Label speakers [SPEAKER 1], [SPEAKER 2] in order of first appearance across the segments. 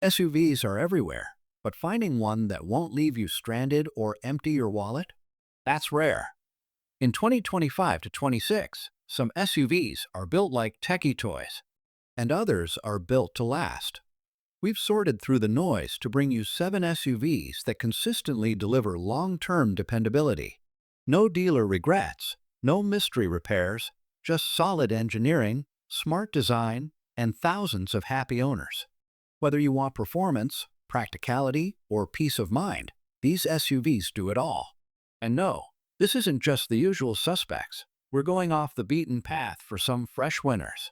[SPEAKER 1] SUVs are everywhere, but finding one that won't leave you stranded or empty your wallet? That's rare. In 2025 to 26, some SUVs are built like techie toys, and others are built to last. We've sorted through the noise to bring you 7 SUVs that consistently deliver long-term dependability. No dealer regrets, no mystery repairs, just solid engineering, smart design, and thousands of happy owners. Whether you want performance, practicality, or peace of mind, these SUVs do it all. And no, this isn't just the usual suspects. We're going off the beaten path for some fresh winners.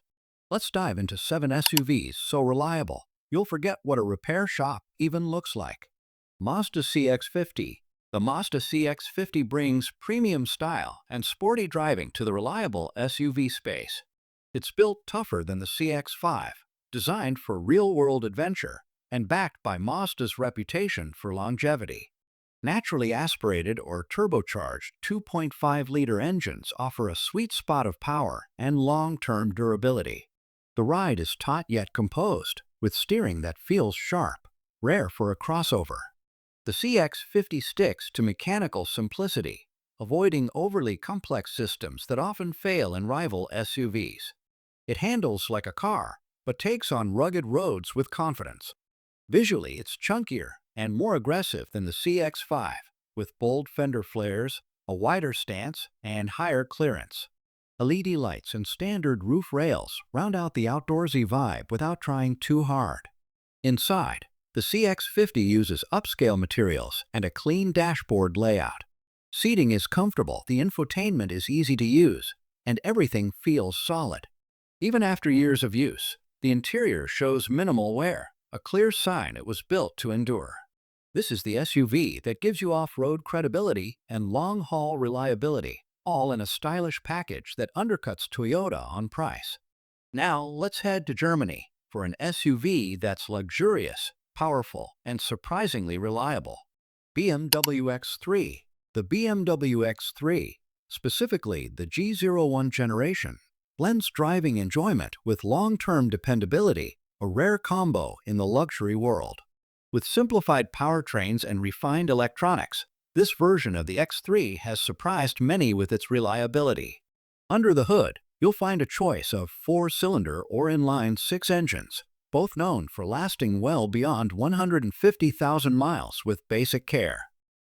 [SPEAKER 1] Let's dive into 7 SUVs so reliable, you'll forget what a repair shop even looks like. Mazda CX50. The Mazda CX50 brings premium style and sporty driving to the reliable SUV space. It's built tougher than the CX5, designed for real-world adventure, and backed by Mazda's reputation for longevity. Naturally aspirated or turbocharged 2.5-liter engines offer a sweet spot of power and long-term durability. The ride is taut yet composed, with steering that feels sharp, rare for a crossover. The CX50 sticks to mechanical simplicity, avoiding overly complex systems that often fail in rival SUVs. It handles like a car, but takes on rugged roads with confidence. Visually, it's chunkier and more aggressive than the CX5, with bold fender flares, a wider stance, and higher clearance. LED lights and standard roof rails round out the outdoorsy vibe without trying too hard. Inside, the CX50 uses upscale materials and a clean dashboard layout. Seating is comfortable, the infotainment is easy to use, and everything feels solid. Even after years of use, the interior shows minimal wear, a clear sign it was built to endure. This is the SUV that gives you off-road credibility and long-haul reliability, all in a stylish package that undercuts Toyota on price. Now, let's head to Germany for an SUV that's luxurious, powerful, and surprisingly reliable. BMW X3. The BMW X3, specifically the G01 generation, blends driving enjoyment with long-term dependability, a rare combo in the luxury world. With simplified powertrains and refined electronics, this version of the X3 has surprised many with its reliability. Under the hood, you'll find a choice of 4-cylinder or inline-6 engines, both known for lasting well beyond 150,000 miles with basic care.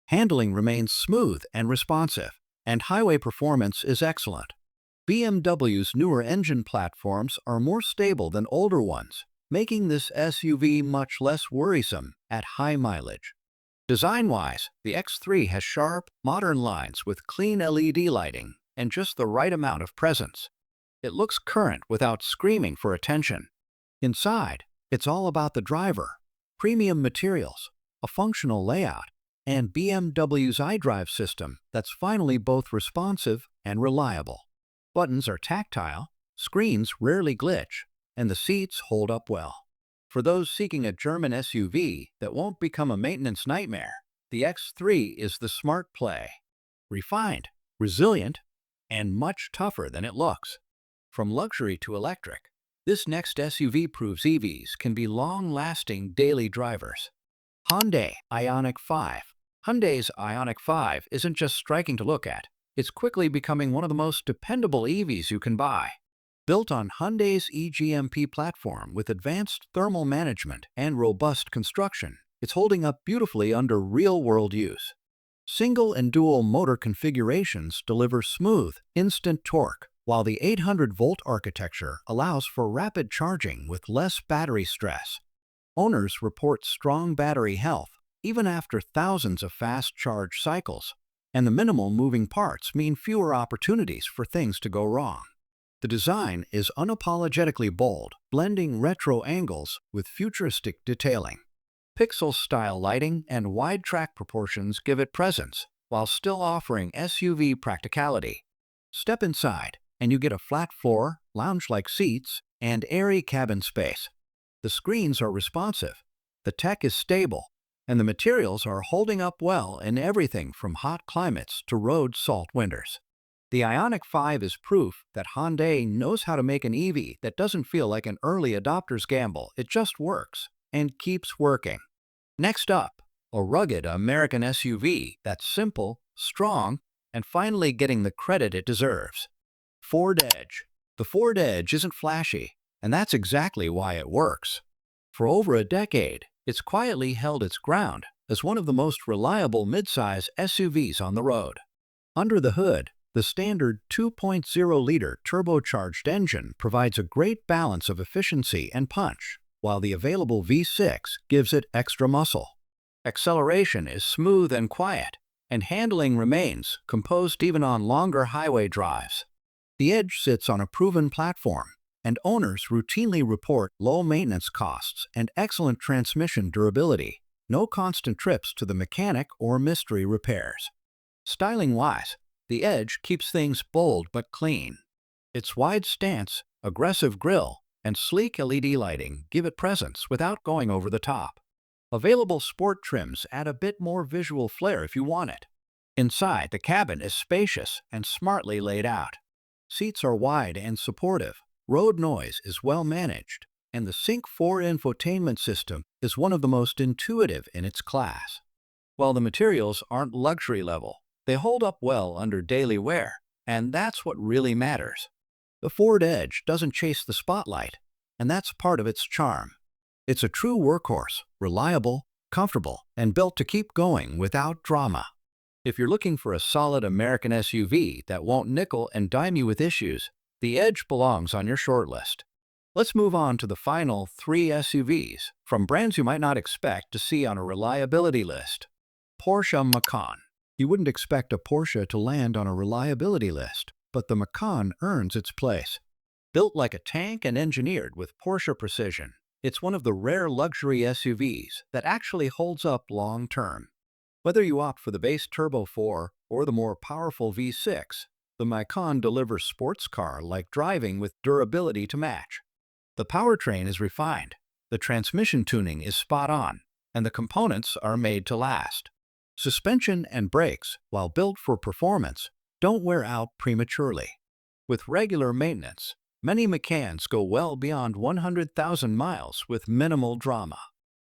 [SPEAKER 1] Handling remains smooth and responsive, and highway performance is excellent. BMW's newer engine platforms are more stable than older ones, making this SUV much less worrisome at high mileage. Design-wise, the X3 has sharp, modern lines with clean LED lighting and just the right amount of presence. It looks current without screaming for attention. Inside, it's all about the driver, premium materials, a functional layout, and BMW's iDrive system that's finally both responsive and reliable. Buttons are tactile, screens rarely glitch, and the seats hold up well. For those seeking a German SUV that won't become a maintenance nightmare, the X3 is the smart play. Refined, resilient, and much tougher than it looks. From luxury to electric, this next SUV proves EVs can be long-lasting daily drivers. Hyundai Ionic 5. Hyundai's Ionic 5 isn't just striking to look at, it's quickly becoming one of the most dependable EVs you can buy. Built on Hyundai's eGMP platform with advanced thermal management and robust construction, it's holding up beautifully under real-world use. Single and dual motor configurations deliver smooth, instant torque, while the 800-volt architecture allows for rapid charging with less battery stress. Owners report strong battery health, even after thousands of fast charge cycles, and the minimal moving parts mean fewer opportunities for things to go wrong. The design is unapologetically bold, blending retro angles with futuristic detailing. Pixel-style lighting and wide track proportions give it presence, while still offering SUV practicality. Step inside, and you get a flat floor, lounge-like seats, and airy cabin space. The screens are responsive, the tech is stable, and the materials are holding up well in everything from hot climates to road-salt winters. The Ioniq 5 is proof that Hyundai knows how to make an EV that doesn't feel like an early adopter's gamble, it just works. and keeps working. Next up, a rugged American SUV that's simple, strong, and finally getting the credit it deserves. Ford Edge. The Ford Edge isn't flashy, and that's exactly why it works. For over a decade, it's quietly held its ground as one of the most reliable midsize SUVs on the road. Under the hood, the standard 2.0-liter turbocharged engine provides a great balance of efficiency and punch, while the available V6 gives it extra muscle. Acceleration is smooth and quiet, and handling remains composed even on longer highway drives. The Edge sits on a proven platform, and owners routinely report low maintenance costs and excellent transmission durability, no constant trips to the mechanic or mystery repairs. Styling-wise, the Edge keeps things bold but clean. Its wide stance, aggressive grille, and sleek LED lighting give it presence without going over the top. Available sport trims add a bit more visual flair if you want it. Inside, the cabin is spacious and smartly laid out. Seats are wide and supportive, road noise is well managed, and the Sync 4 infotainment system is one of the most intuitive in its class. While the materials aren't luxury level, they hold up well under daily wear, and that's what really matters. The Ford Edge doesn't chase the spotlight, and that's part of its charm. It's a true workhorse, reliable, comfortable, and built to keep going without drama. If you're looking for a solid American SUV that won't nickel and dime you with issues, the Edge belongs on your shortlist. Let's move on to the final 3 SUVs from brands you might not expect to see on a reliability list. Porsche Macan. You wouldn't expect a Porsche to land on a reliability list, but the Macan earns its place. Built like a tank and engineered with Porsche precision, it's one of the rare luxury SUVs that actually holds up long-term. Whether you opt for the base Turbo 4 or the more powerful V6, the Macan delivers sports car-like driving with durability to match. The powertrain is refined, the transmission tuning is spot on, and the components are made to last. Suspension and brakes, while built for performance, don't wear out prematurely. With regular maintenance, many Macans go well beyond 100,000 miles with minimal drama.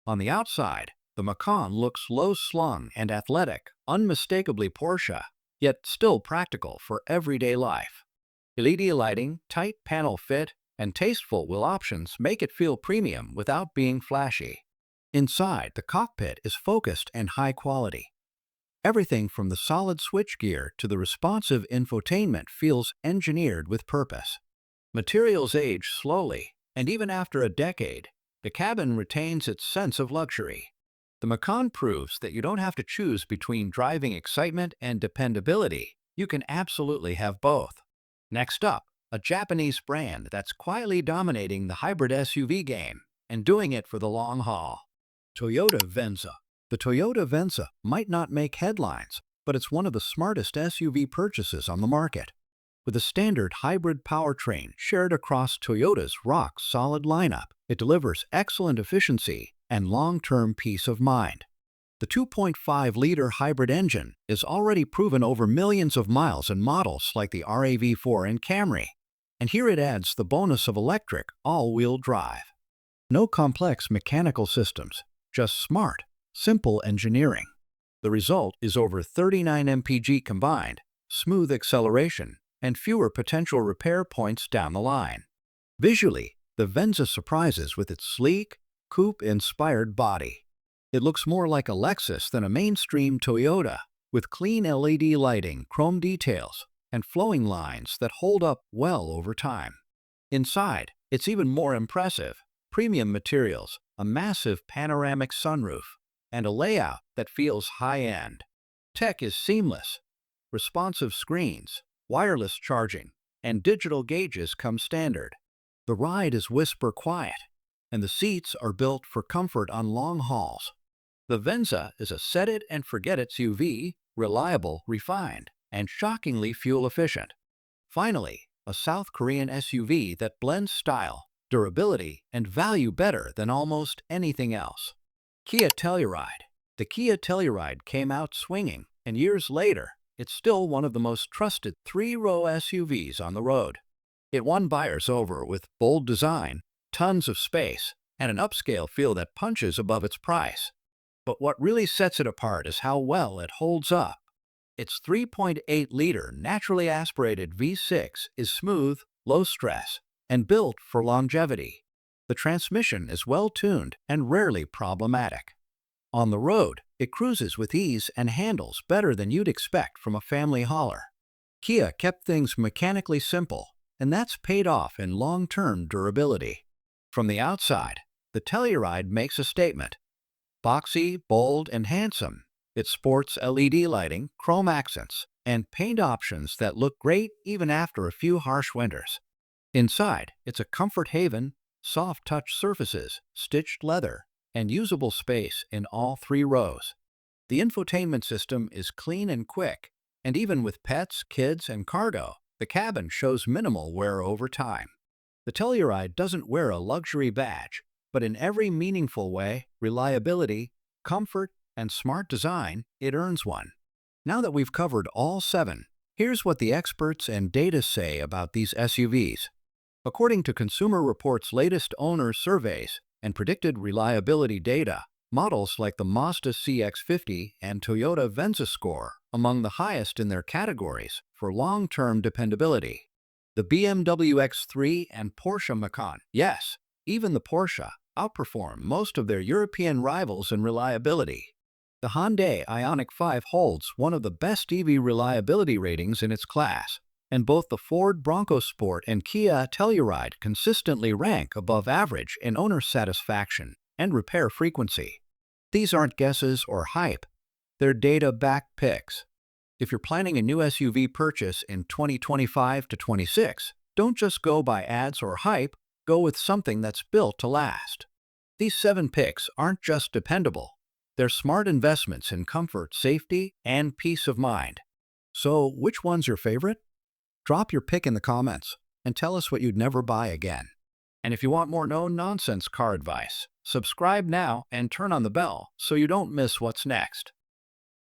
[SPEAKER 1] On the outside, the Macan looks low-slung and athletic, unmistakably Porsche, yet still practical for everyday life. LED lighting, tight panel fit, and tasteful wheel options make it feel premium without being flashy. Inside, the cockpit is focused and high quality. Everything from the solid switchgear to the responsive infotainment feels engineered with purpose. Materials age slowly, and even after a decade, the cabin retains its sense of luxury. The Macan proves that you don't have to choose between driving excitement and dependability. You can absolutely have both. Next up, a Japanese brand that's quietly dominating the hybrid SUV game and doing it for the long haul. Toyota Venza. The Toyota Venza might not make headlines, but it's one of the smartest SUV purchases on the market. With a standard hybrid powertrain shared across Toyota's rock-solid lineup, it delivers excellent efficiency and long-term peace of mind. The 2.5-liter hybrid engine is already proven over millions of miles in models like the RAV4 and Camry, and here it adds the bonus of electric all-wheel drive. No complex mechanical systems, just smart, simple engineering. The result is over 39 mpg combined, smooth acceleration, and fewer potential repair points down the line. Visually, the Venza surprises with its sleek, coupe-inspired body. It looks more like a Lexus than a mainstream Toyota, with clean LED lighting, chrome details, and flowing lines that hold up well over time. Inside, it's even more impressive. Premium materials, a massive panoramic sunroof, and a layout that feels high-end. Tech is seamless. Responsive screens, wireless charging, and digital gauges come standard. The ride is whisper quiet, and the seats are built for comfort on long hauls. The Venza is a set-it-and-forget-it SUV, reliable, refined, and shockingly fuel-efficient. Finally, a South Korean SUV that blends style, durability, and value better than almost anything else. Kia Telluride. The Kia Telluride came out swinging, and years later, it's still one of the most trusted 3-row SUVs on the road. It won buyers over with bold design, tons of space, and an upscale feel that punches above its price. But what really sets it apart is how well it holds up. Its 3.8-liter naturally aspirated V6 is smooth, low stress, and built for longevity. The transmission is well-tuned and rarely problematic. On the road, it cruises with ease and handles better than you'd expect from a family hauler. Kia kept things mechanically simple, and that's paid off in long-term durability. From the outside, the Telluride makes a statement. Boxy, bold, and handsome, it sports LED lighting, chrome accents, and paint options that look great even after a few harsh winters. Inside, it's a comfort haven, soft-touch surfaces, stitched leather, and usable space in all 3 rows. The infotainment system is clean and quick, and even with pets, kids, and cargo, the cabin shows minimal wear over time. The Telluride doesn't wear a luxury badge, but in every meaningful way, reliability, comfort, and smart design, it earns one. Now that we've covered all 7, here's what the experts and data say about these SUVs. According to Consumer Reports' latest owner surveys and predicted reliability data, models like the Mazda CX50 and Toyota Venza score among the highest in their categories for long-term dependability. The BMW X3 and Porsche Macan, yes, even the Porsche, outperform most of their European rivals in reliability. The Hyundai Ionic 5 holds one of the best EV reliability ratings in its class, and both the Ford Bronco Sport and Kia Telluride consistently rank above average in owner satisfaction and repair frequency. These aren't guesses or hype, they're data-backed picks. If you're planning a new SUV purchase in 2025 to 26, don't just go by ads or hype, go with something that's built to last. These 7 picks aren't just dependable, they're smart investments in comfort, safety, and peace of mind. So, which one's your favorite? Drop your pick in the comments and tell us what you'd never buy again. And if you want more no-nonsense car advice, subscribe now and turn on the bell so you don't miss what's next.